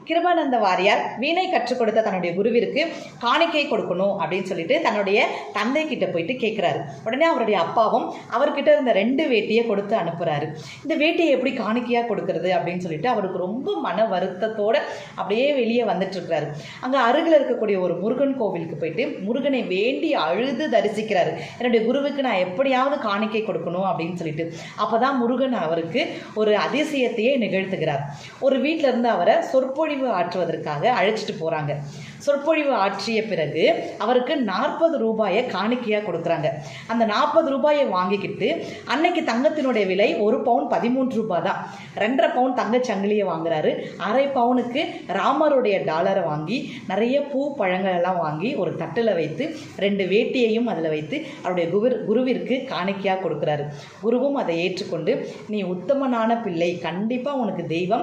கிருபானந்த வாரியார் வீணை கற்றுக் கொடுத்த தன்னுடைய குருவிற்கு காணிக்கை கொடுக்கணும் அப்படின்னு சொல்லிட்டு தன்னுடைய தந்தை கிட்ட போயிட்டு கேட்குறாரு. உடனே அவருடைய அப்பாவும் அவர்கிட்ட இருந்த 2 வேட்டியை கொடுத்து அனுப்புகிறாரு. இந்த வேட்டியை எப்படி காணிக்கையாக கொடுக்கறது அப்படின்னு சொல்லிட்டு அவருக்கு ரொம்ப மன வருத்தத்தோடு அப்படியே வெளியே வந்துட்டு இருக்கிறாரு. அங்கே அருகில் இருக்கக்கூடிய ஒரு முருகன் கோவிலுக்கு போயிட்டு முருகனை வேண்டி அழுது தரிசிக்கிறாரு. என்னுடைய குருவுக்கு நான் எப்படியாவது காணிக்கை கொடுக்கணும் அப்படின்னு சொல்லிட்டு. அப்போ தான் முருகன் அவருக்கு ஒரு அதிசயத்தையே நிகழ்த்துகிறார். ஒரு வீட்டில் இருந்து அவரை சொற்பொழிவு ஆற்றுவதற்காக அழைச்சிட்டு போகிறாங்க. சொற்பொழிவு ஆற்றிய பிறகு அவருக்கு 40 ரூபாயை காணிக்கையாக கொடுக்குறாங்க. அந்த 40 ரூபாயை வாங்கிக்கிட்டு அன்னைக்கு தங்கத்தினுடைய விலை 1 பவுன் 13 ரூபாய் தான். 2.5 பவுன் தங்கச் சங்கிலியை வாங்குறாரு. 1/2 பவுனுக்கு ராமருடைய டாலரை வாங்கி நிறைய பூ பழங்கள் எல்லாம் வாங்கி ஒரு தட்டில் வைத்து 2 வேட்டியையும் அதில் வைத்து அவருடைய குருவிற்கு காணிக்கையாக கொடுக்குறாரு. குருவும் அதை ஏற்றுக்கொண்டு, நீ உத்தமனான பிள்ளை, கண்டிப்பாக உனக்கு தெய்வம்